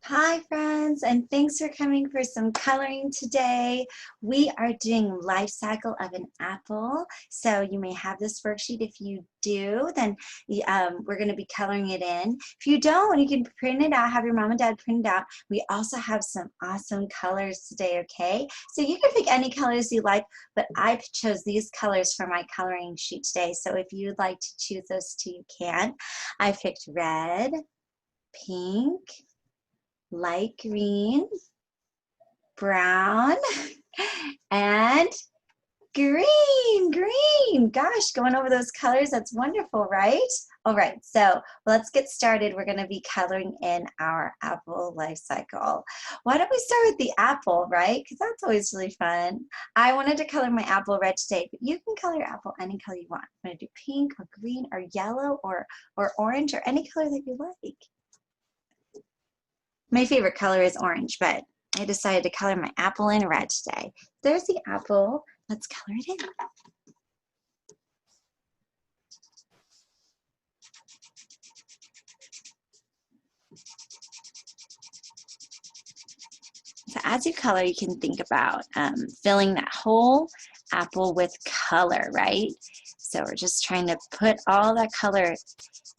Hi friends, and thanks for coming for some coloring today. We are doing life cycle of an apple. So you may have this worksheet. If you do, then we're going to be coloring it in. If you don't, you can print it out, have your mom and dad print it out. We also have some awesome colors today, okay? So you can pick any colors you like, but I chose these colors for my coloring sheet today. So if you'd like to choose those two, you can. I picked red, pink, light green, brown, and green. Gosh, going over those colors, that's wonderful, right? All right, so let's get started. We're going to be coloring in our apple life cycle. Why don't we start with the apple, right? Because that's always really fun. I wanted to color my apple red today, but you can color your apple any color you want. I'm going to do pink or green or yellow or orange or any color that you like. My favorite color is orange, but I decided to color my apple in red today. There's the apple. Let's color it in. So as you color, you can think about filling that whole apple with color, right? So we're just trying to put all that color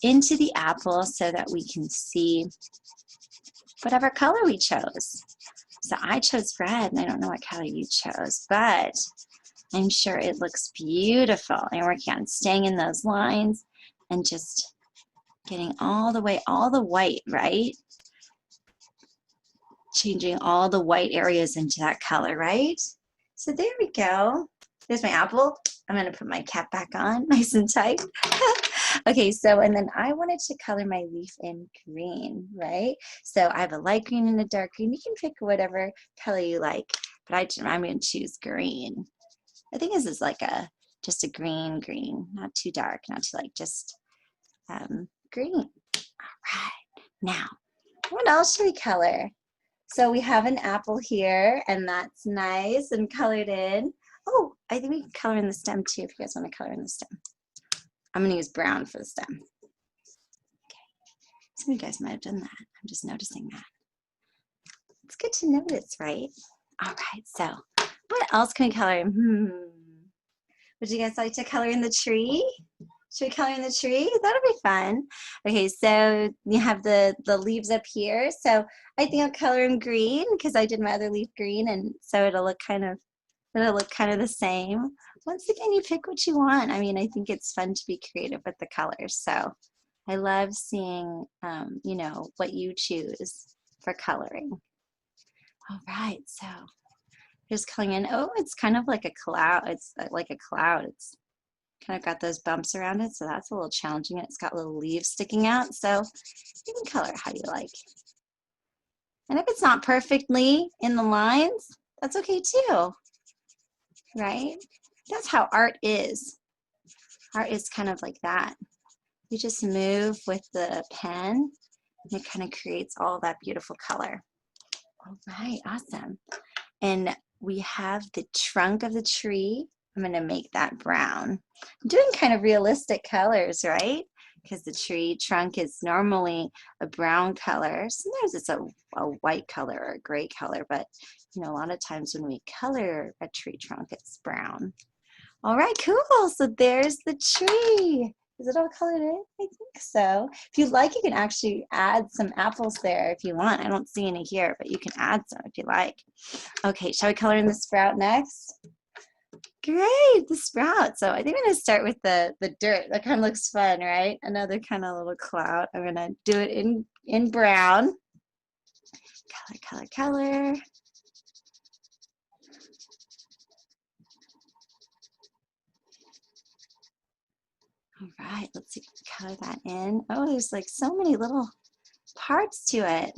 into the apple so that we can see whatever color we chose. So I chose red, and I don't know what color you chose, but I'm sure it looks beautiful. And working on staying in those lines and just getting all the way, all the white, right? Changing all the white areas into that color, right? So there we go. There's my apple. I'm gonna put my cap back on, nice and tight. Okay, so, and then I wanted to color my leaf in green, right? So I have a light green and a dark green. You can pick whatever color you like, but I'm gonna choose green. I think this is like just a green, not too dark, not too light, just green. All right, now, what else should we color? So we have an apple here, and that's nice and colored in. Oh, I think we can color in the stem too if you guys want to color in the stem. I'm going to use brown for the stem. Okay, some of you guys might have done that. I'm just noticing that. It's good to notice, right? All right, so what else can we color in? Would you guys like to color in the tree? Should we color in the tree? That'll be fun. Okay, so you have the leaves up here. So I think I'll color in green because I did my other leaf green, and so it'll look kind of the same. Once again, you pick what you want. I mean, I think it's fun to be creative with the colors. So I love seeing, you know, what you choose for coloring. All right, so just coloring in. Oh, it's kind of like a cloud. It's like a cloud. It's kind of got those bumps around it, so that's a little challenging. It's got little leaves sticking out, so you can color how you like. And if it's not perfectly in the lines, that's okay too, right? That's how art is. Art is kind of like that. You just move with the pen, and it kind of creates all that beautiful color. All right, awesome. And we have the trunk of the tree. I'm going to make that brown. I'm doing kind of realistic colors, right? Because the tree trunk is normally a brown color. Sometimes it's a white color or a gray color, but you know, a lot of times when we color a tree trunk, it's brown. All right, cool. So there's the tree. Is it all colored in? I think so. If you'd like, you can actually add some apples there if you want. I don't see any here, but you can add some if you like. Okay, shall we color in the sprout next? Great, the sprout. So I think I'm going to start with the dirt. That kind of looks fun, right? Another kind of little cloud. I'm going to do it in brown. Color. All right, let's see if we can color that in. Oh, there's like so many little parts to it.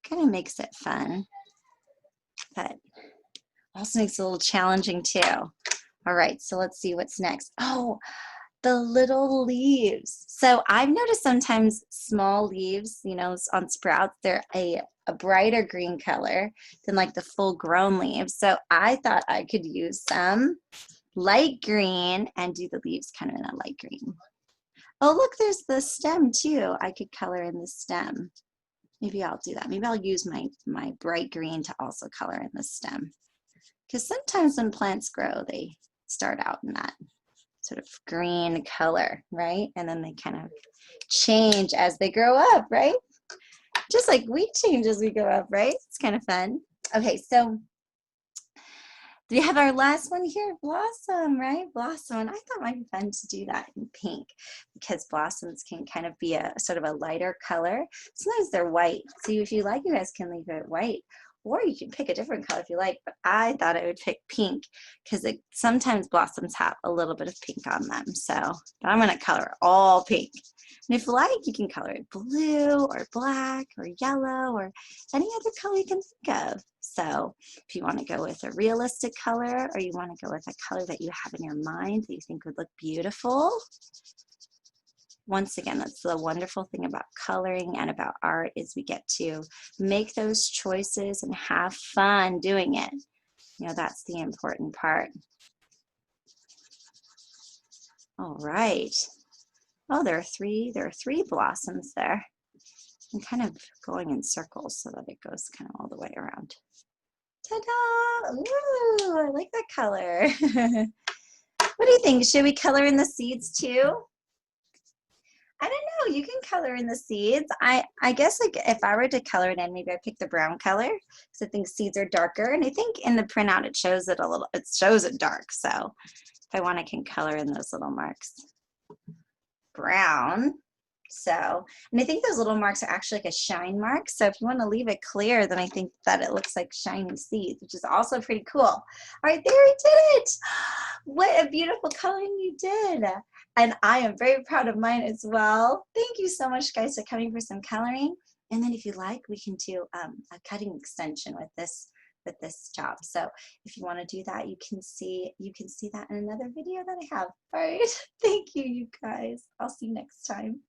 Kind of makes it fun, but also makes it a little challenging too. All right, so let's see what's next. Oh, the little leaves. So I've noticed sometimes small leaves, you know, on sprouts, they're a brighter green color than like the full grown leaves. So I thought I could use some light green and do the leaves kind of in a light green. Oh, look, there's the stem too. I could color in the stem. Maybe I'll do that. Maybe I'll use my bright green to also color in the stem. Because sometimes when plants grow, they start out in that sort of green color, right? And then they kind of change as they grow up, right? Just like we change as we grow up, right? It's kind of fun. Okay, so we have our last one here, blossom, right? Blossom. And I thought it might be fun to do that in pink because blossoms can kind of be a sort of a lighter color. Sometimes they're white. So if you like, you guys can leave it white. Or you can pick a different color if you like, but I thought I would pick pink because sometimes blossoms have a little bit of pink on them. So but I'm gonna color all pink. And if you like, you can color it blue or black or yellow or any other color you can think of. So if you want to go with a realistic color or you want to go with a color that you have in your mind that you think would look beautiful, once again, that's the wonderful thing about coloring and about art is we get to make those choices and have fun doing it. You know, that's the important part. All right. Oh, there are three blossoms there. I'm kind of going in circles so that it goes kind of all the way around. Ta-da! Ooh, I like that color. What do you think? Should we color in the seeds too? I don't know. You can color in the seeds. I guess like if I were to color it in, maybe I pick the brown color because I think seeds are darker, and I think in the printout it shows it a little. It shows it dark. So if I want, I can color in those little marks. Brown. So, and I think those little marks are actually like a shine mark. So if you want to leave it clear, then I think that it looks like shiny seeds, which is also pretty cool. All right, there we did it. What a beautiful coloring you did. And I am very proud of mine as well. Thank you so much, guys, for coming for some coloring. And then if you like, we can do a cutting extension with this job. So if you want to do that, you can see that in another video that I have. All right. Thank you, you guys. I'll see you next time.